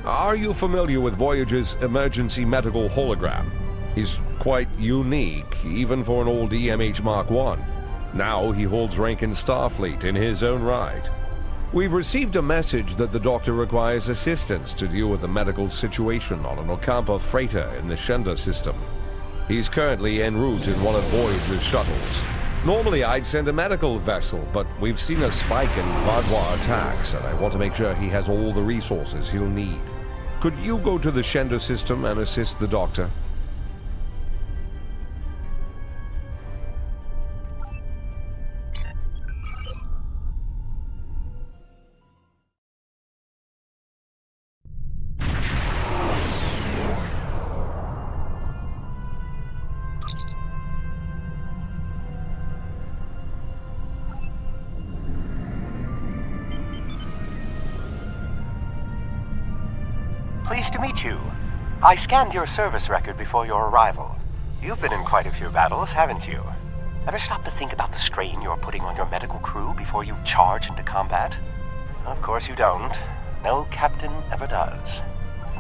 Are you familiar with Voyager's emergency medical hologram? He's quite unique, even for an old EMH Mark I. Now he holds rank in Starfleet in his own right. We've received a message that the Doctor requires assistance to deal with a medical situation on an Ocampa freighter in the Shenda system. He's currently en route in one of Voyager's shuttles. Normally I'd send a medical vessel, but we've seen a spike in Vadwa attacks, and I want to make sure he has all the resources he'll need. Could you go to the Shenda system and assist the Doctor? Pleased to meet you. I scanned your service record before your arrival. You've been in quite a few battles, haven't you? Ever stop to think about the strain you're putting on your medical crew before you charge into combat? Of course you don't. No captain ever does.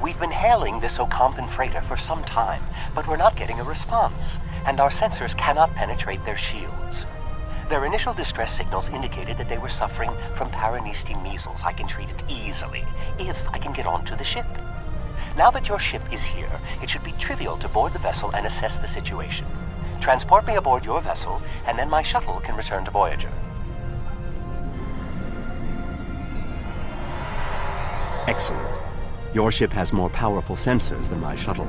We've been hailing this Ocampan freighter for some time, but we're not getting a response, and our sensors cannot penetrate their shields. Their initial distress signals indicated that they were suffering from Paranesti measles. I can treat it easily, if I can get onto the ship. Now that your ship is here, it should be trivial to board the vessel and assess the situation. Transport me aboard your vessel, and then my shuttle can return to Voyager. Excellent. Your ship has more powerful sensors than my shuttle.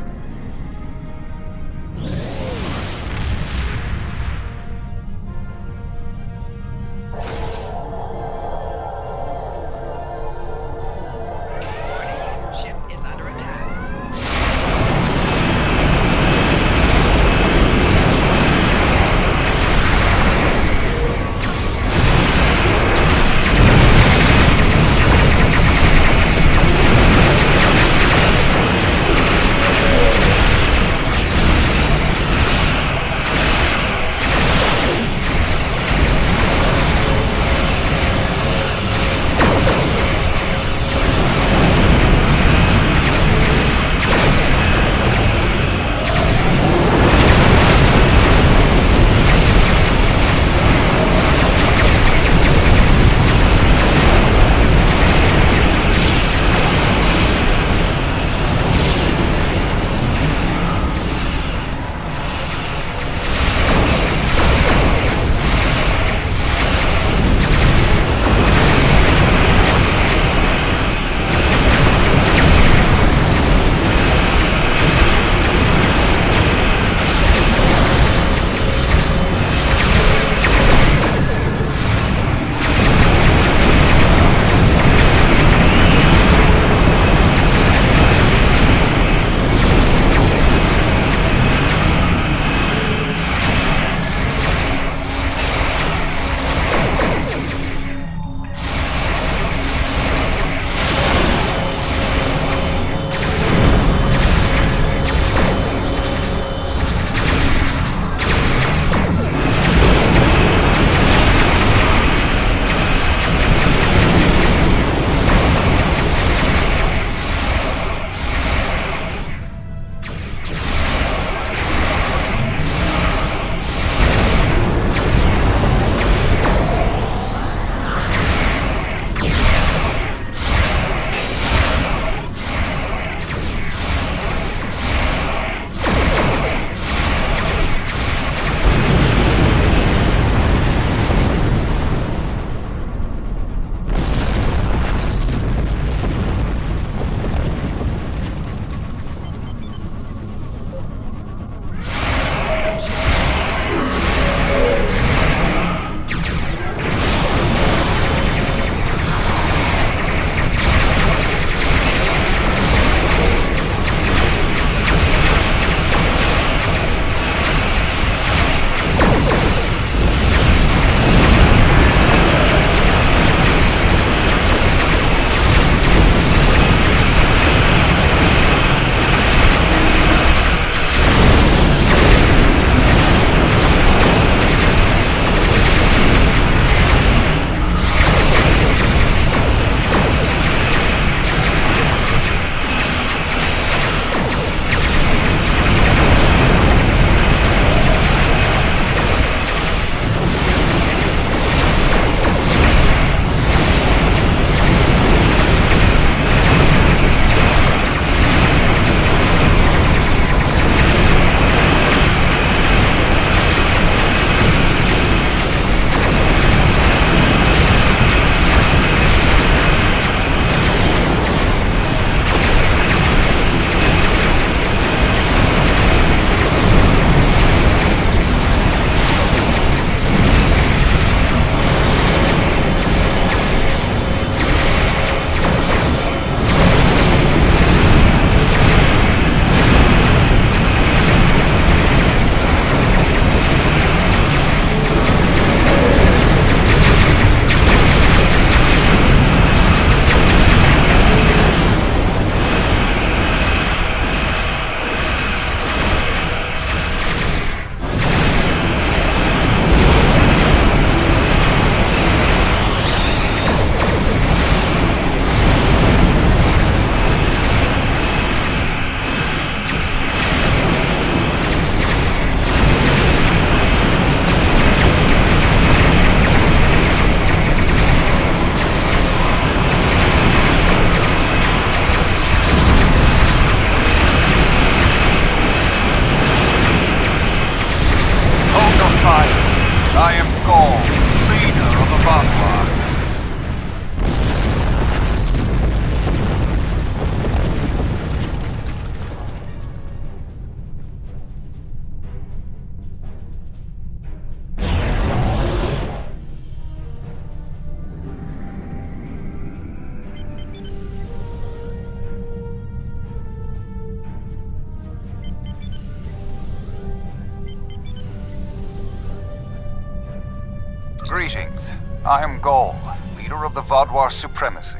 Greetings. I am Gaul, leader of the Vaudouar Supremacy.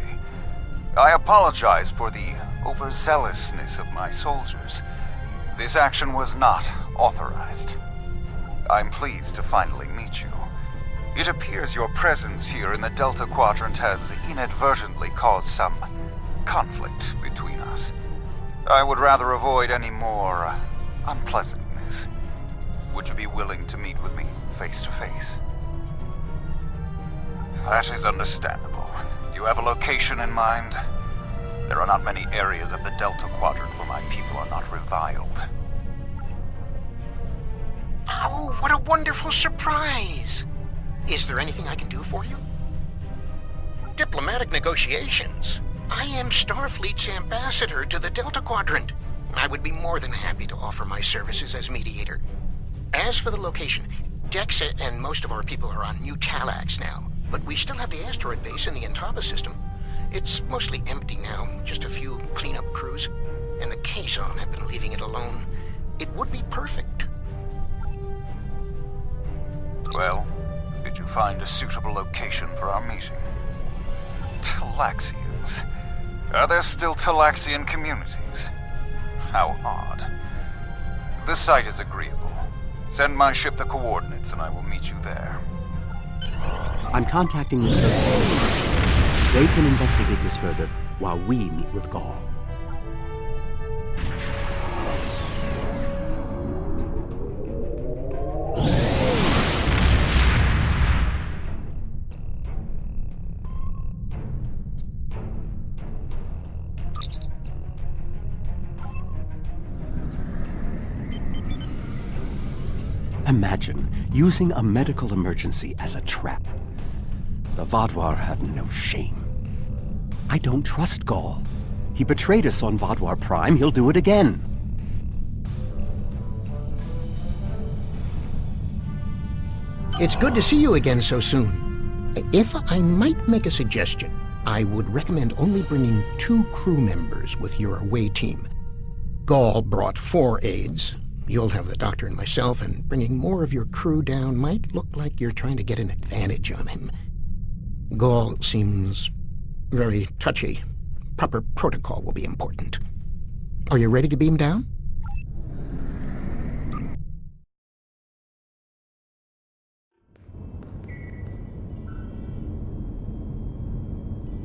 I apologize for the overzealousness of my soldiers. This action was not authorized. I'm pleased to finally meet you. It appears your presence here in the Delta Quadrant has inadvertently caused some conflict between us. I would rather avoid any more unpleasantness. Would you be willing to meet with me face to face? That is understandable. Do you have a location in mind? There are not many areas of the Delta Quadrant where my people are not reviled. Oh, what a wonderful surprise! Is there anything I can do for you? Diplomatic negotiations. I am Starfleet's ambassador to the Delta Quadrant. I would be more than happy to offer my services as mediator. As for the location, Dexa and most of our people are on New Talax now, but we still have the asteroid base in the Intaba system. It's mostly empty now, just a few cleanup crews, and the Kazon have been leaving it alone. It would be perfect. Well, did you find a suitable location for our meeting? Talaxians. Are there still Talaxian communities? How odd. The site is agreeable. Send my ship the coordinates and I will meet you there. I'm contacting the Search. They can investigate this further while we meet with Gaul. Imagine using a medical emergency as a trap. The Vaudouar have no shame. I don't trust Gaul. He betrayed us on Vaudouar Prime. He'll do it again. It's good to see you again so soon. If I might make a suggestion, I would recommend only bringing 2 crew members with your away team. Gaul brought 4 aides. You'll have the doctor and myself, and bringing more of your crew down might look like you're trying to get an advantage on him. Gaul seems very touchy. Proper protocol will be important. Are you ready to beam down?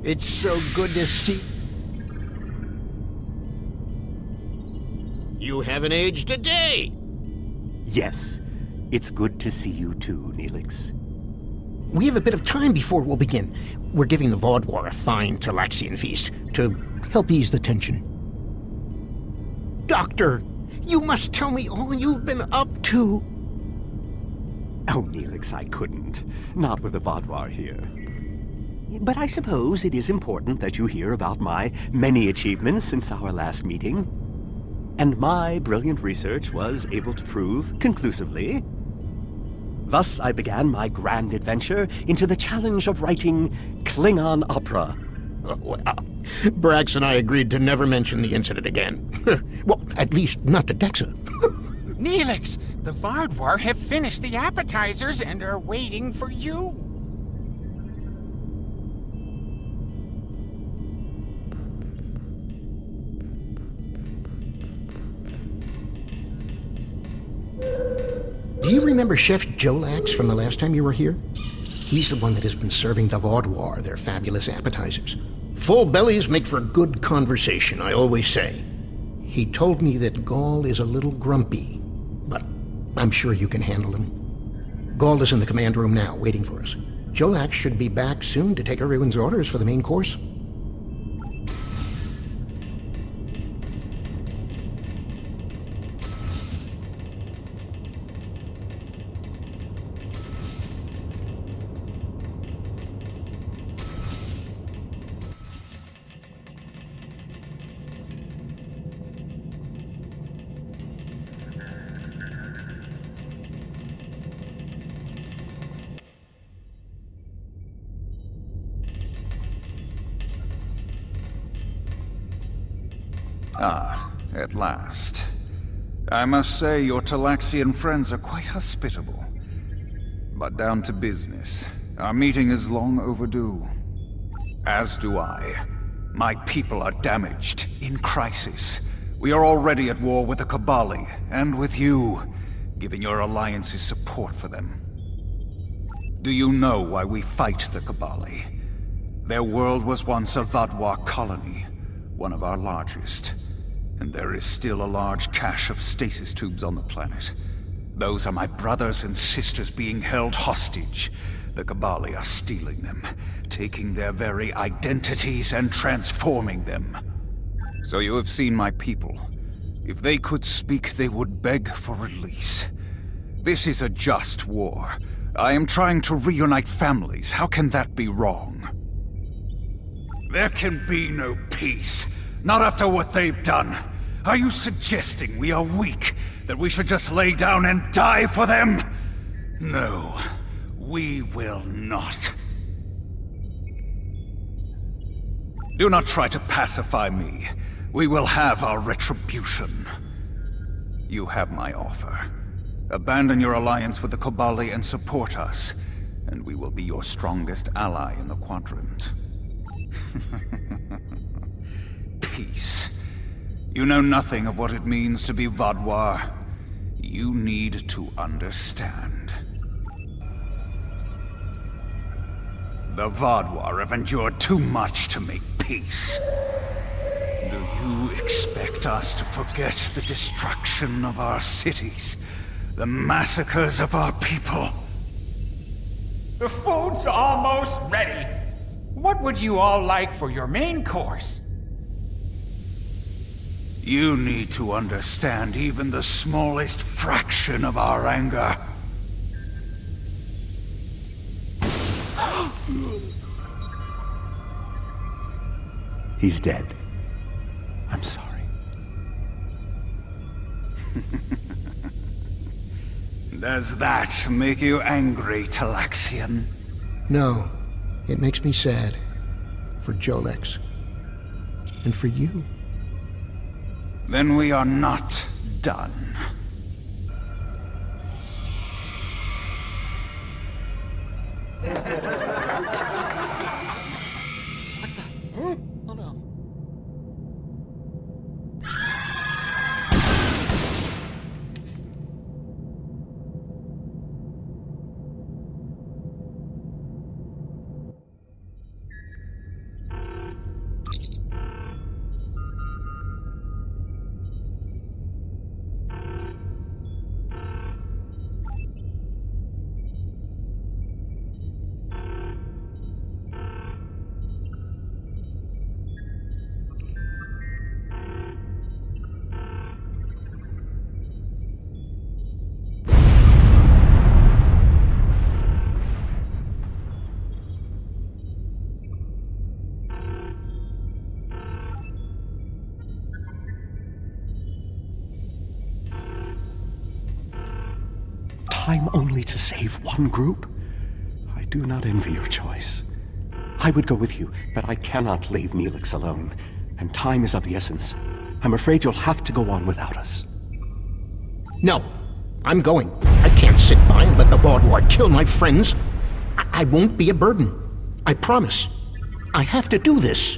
It's so good to see... You haven't aged a day! Yes, it's good to see you too, Neelix. We have a bit of time before we'll begin. We're giving the Vaudouar a fine Talaxian feast to help ease the tension. Doctor, you must tell me all you've been up to. Oh, Neelix, I couldn't. Not with the Vaudouar here. But I suppose it is important that you hear about my many achievements since our last meeting. And my brilliant research was able to prove conclusively. Thus I began my grand adventure into the challenge of writing Klingon opera. Well, Brax and I agreed to never mention the incident again. Well, at least not to Dexa. Neelix, the Vaudouar have finished the appetizers and are waiting for you. Do you remember Chef Jolax from the last time you were here? He's the one that has been serving the Vaudouar their fabulous appetizers. Full bellies make for good conversation, I always say. He told me that Gaul is a little grumpy, but I'm sure you can handle him. Gaul is in the command room now, waiting for us. Jolax should be back soon to take everyone's orders for the main course. Ah, at last. I must say your Talaxian friends are quite hospitable. But down to business. Our meeting is long overdue. As do I. My people are damaged, in crisis. We are already at war with the Cabali, and with you, giving your alliance's support for them. Do you know why we fight the Cabali? Their world was once a Vadwar colony, one of our largest. And there is still a large cache of stasis tubes on the planet. Those are my brothers and sisters being held hostage. The Cabali are stealing them, taking their very identities and transforming them. So you have seen my people. If they could speak, they would beg for release. This is a just war. I am trying to reunite families. How can that be wrong? There can be no peace. Not after what they've done. Are you suggesting we are weak? That we should just lay down and die for them? No, we will not. Do not try to pacify me. We will have our retribution. You have my offer. Abandon your alliance with the Cabali and support us, and we will be your strongest ally in the Quadrant. Peace. You know nothing of what it means to be Vadwar. You need to understand. The Vadwar have endured too much to make peace. Do you expect us to forget the destruction of our cities? The massacres of our people? The food's almost ready. What would you all like for your main course? You need to understand even the smallest fraction of our anger. He's dead. I'm sorry. Does that make you angry, Talaxian? No, it makes me sad. For Jolex. And for you. Then we are not done. Oh no. Time only to save one group? I do not envy your choice. I would go with you, but I cannot leave Neelix alone, and time is of the essence. I'm afraid you'll have to go on without us. No, I'm going. I can't sit by and let the Vaudward kill my friends. I won't be a burden. I promise. I have to do this.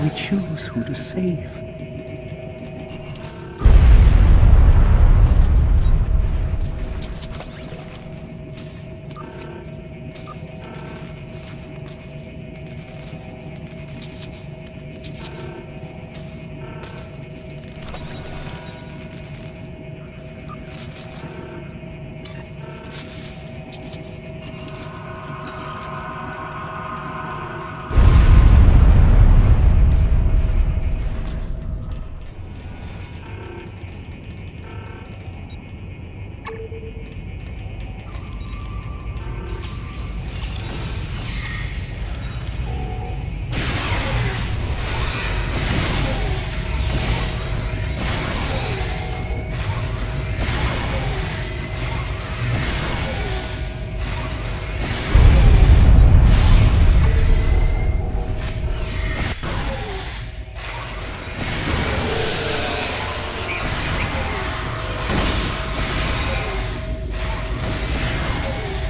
we choose who to save.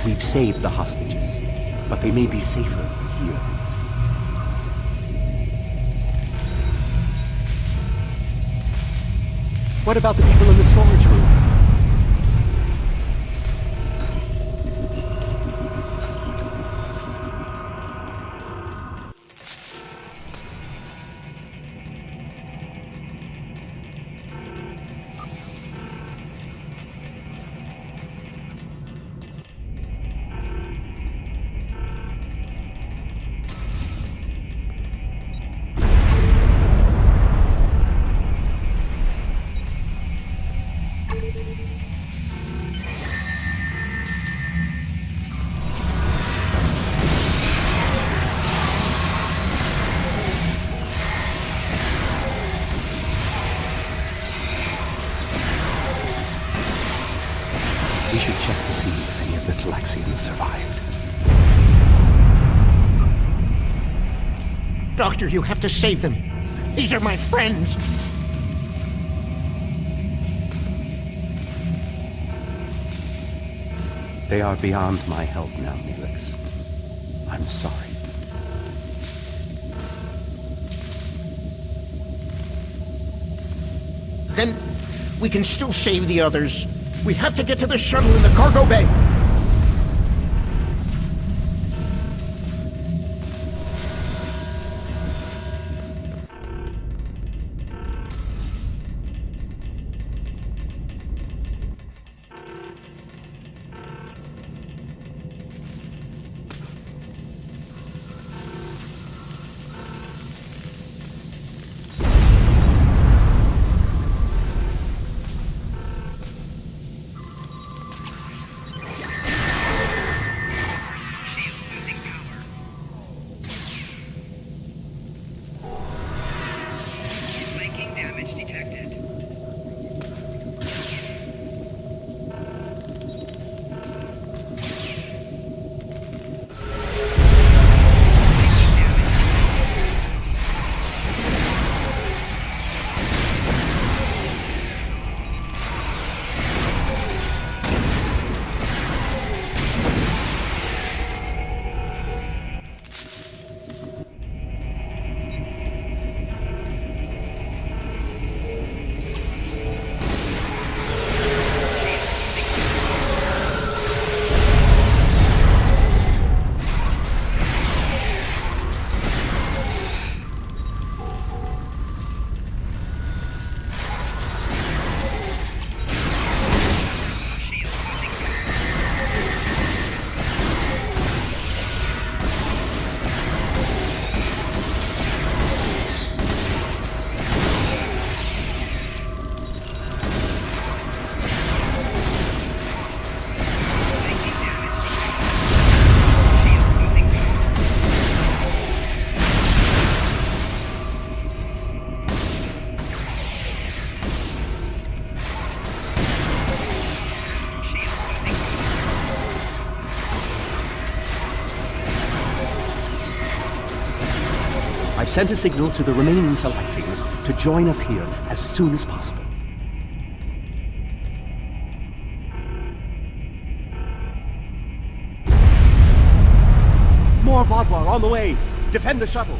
We've saved the hostages, but they may be safer here. What about the people in the storage room? We should check to see if any of the Talaxians survived. Doctor, you have to save them. These are my friends. They are beyond my help now, Neelix. I'm sorry. Then we can still save the others. We have to get to the shuttle in the cargo bay. I've sent a signal to the remaining Talaxians to join us here as soon as possible. More Vaadwaur on the way! Defend the shuttle!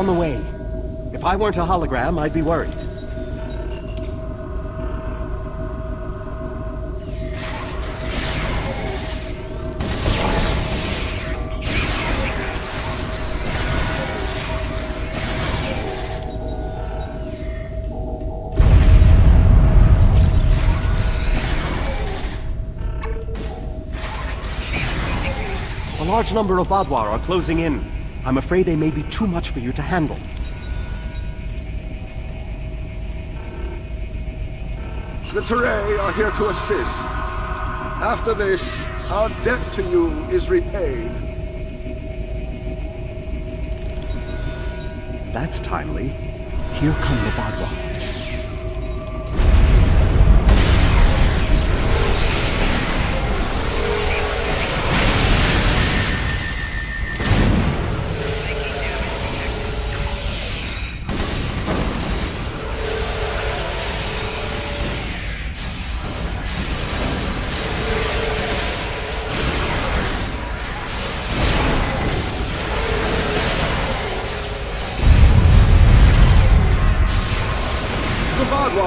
on the way. If I weren't a hologram, I'd be worried. A large number of Vadwar are closing in. I'm afraid they may be too much for you to handle. The Teray are here to assist. After this, our debt to you is repaid. That's timely. Here come the Vadwar.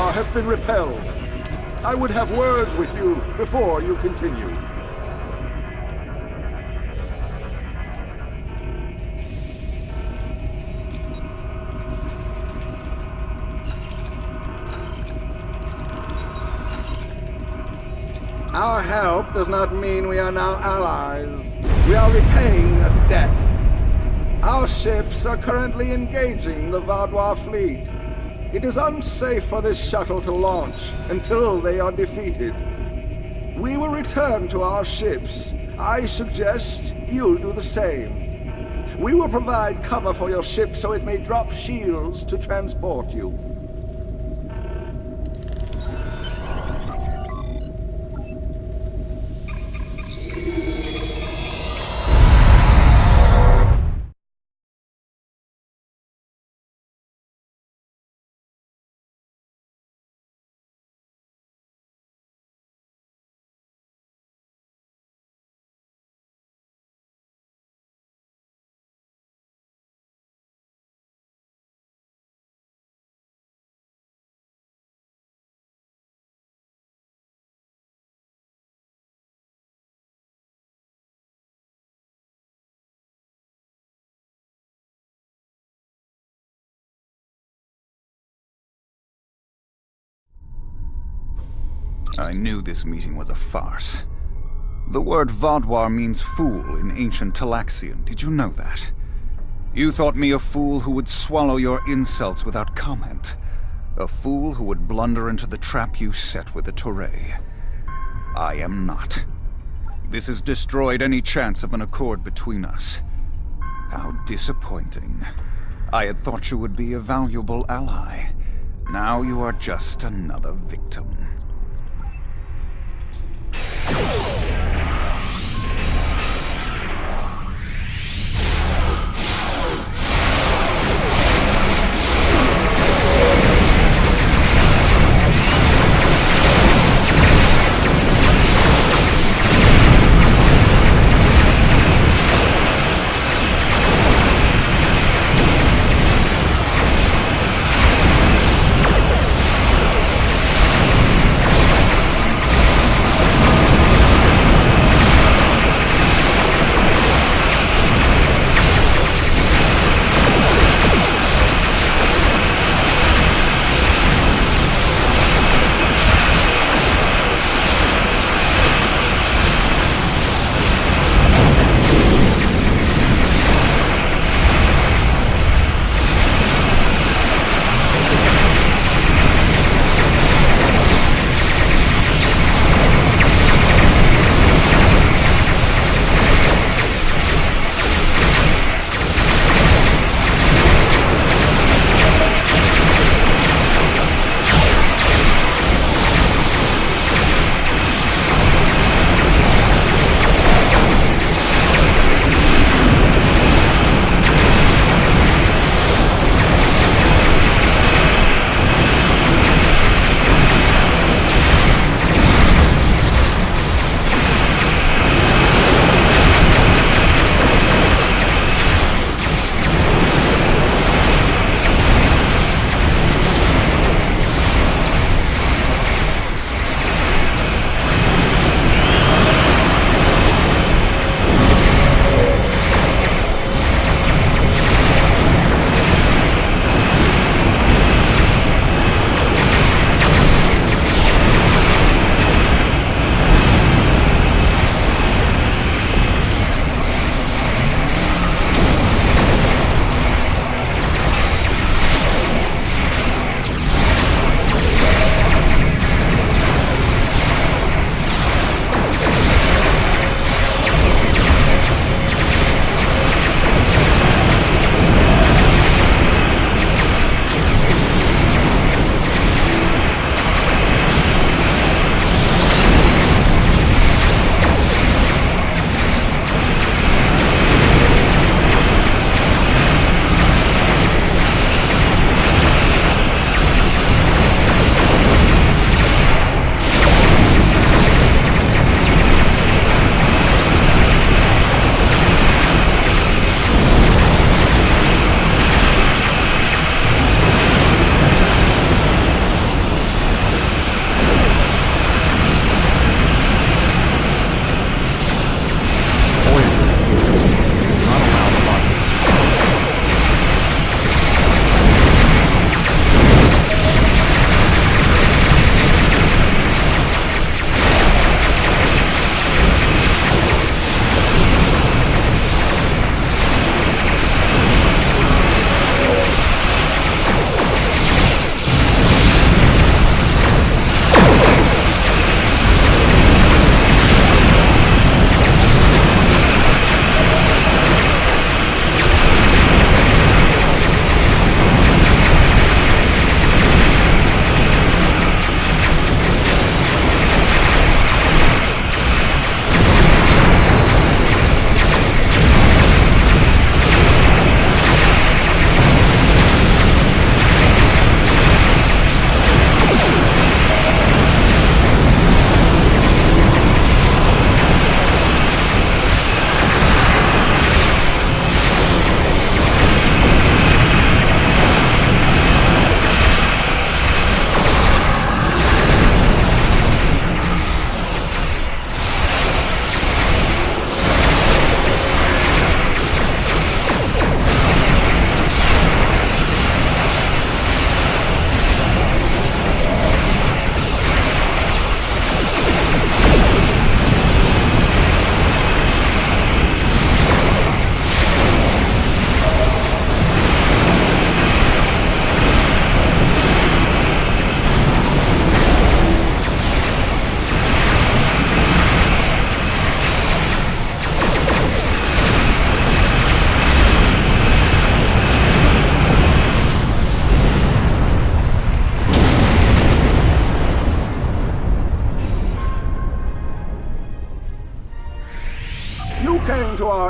Have been repelled. I would have words with you before you continue. Our help does not mean we are now allies. We are repaying a debt. Our ships are currently engaging the Vadwar fleet. It is unsafe for this shuttle to launch until they are defeated. We will return to our ships. I suggest you do the same. We will provide cover for your ship so it may drop shields to transport you. I knew this meeting was a farce. The word Vadwar means fool in ancient Talaxian. Did you know that? You thought me a fool who would swallow your insults without comment. A fool who would blunder into the trap you set with the Teray. I am not. This has destroyed any chance of an accord between us. How disappointing. I had thought you would be a valuable ally. Now you are just another victim.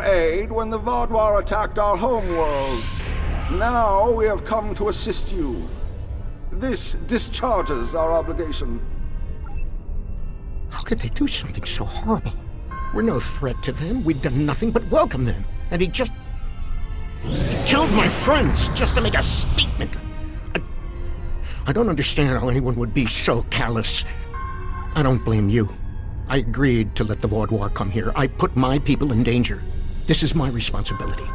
aid when the Vaadwaur attacked our homeworld. Now we have come to assist you. This discharges our obligation. How could they do something so horrible? We're no threat to them. We've done nothing but welcome them. And he killed my friends just to make a statement. I don't understand how anyone would be so callous. I don't blame you. I agreed to let the Vaadwaur come here. I put my people in danger. This is my responsibility.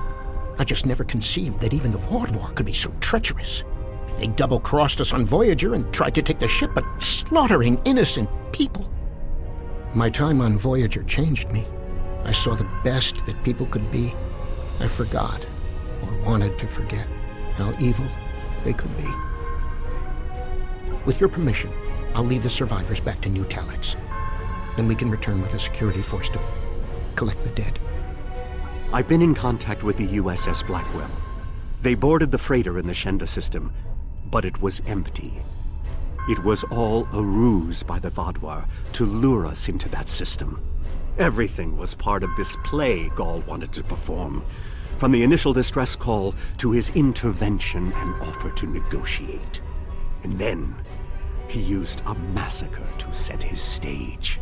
I just never conceived that even the Vaadwaur could be so treacherous. They double-crossed us on Voyager and tried to take the ship, but slaughtering innocent people. My time on Voyager changed me. I saw the best that people could be. I forgot, or wanted to forget, how evil they could be. With your permission, I'll lead the survivors back to New Talax. Then we can return with a security force to collect the dead. I've been in contact with the USS Blackwell. They boarded the freighter in the Shenda system, but it was empty. It was all a ruse by the Vaadwaur to lure us into that system. Everything was part of this play Gall wanted to perform, from the initial distress call to his intervention and offer to negotiate. And then, he used a massacre to set his stage.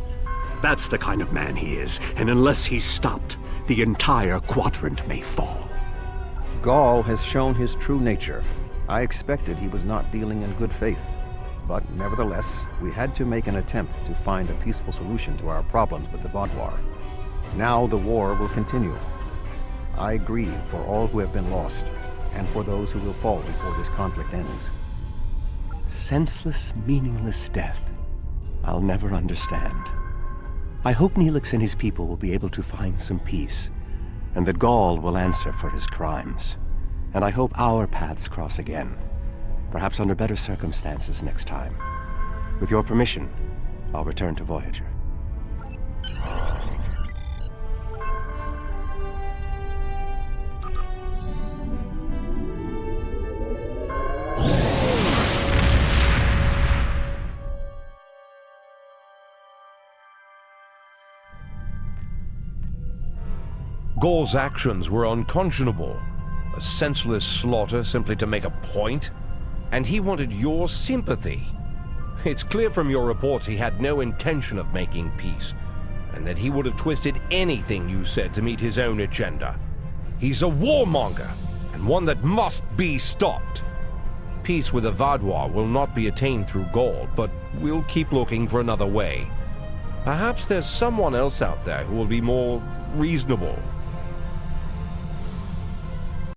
That's the kind of man he is, and unless he's stopped, the entire quadrant may fall. Gall has shown his true nature. I expected he was not dealing in good faith. But nevertheless, we had to make an attempt to find a peaceful solution to our problems with the Vaadwaur. Now the war will continue. I grieve for all who have been lost, and for those who will fall before this conflict ends. Senseless, meaningless death. I'll never understand. I hope Neelix and his people will be able to find some peace, and that Gall will answer for his crimes. And I hope our paths cross again, perhaps under better circumstances next time. With your permission, I'll return to Voyager. Gall's actions were unconscionable. A senseless slaughter simply to make a point. And he wanted your sympathy. It's clear from your reports he had no intention of making peace, and that he would have twisted anything you said to meet his own agenda. He's a warmonger, and one that must be stopped. Peace with the Vaadwaur will not be attained through Gall, but we'll keep looking for another way. Perhaps there's someone else out there who will be more reasonable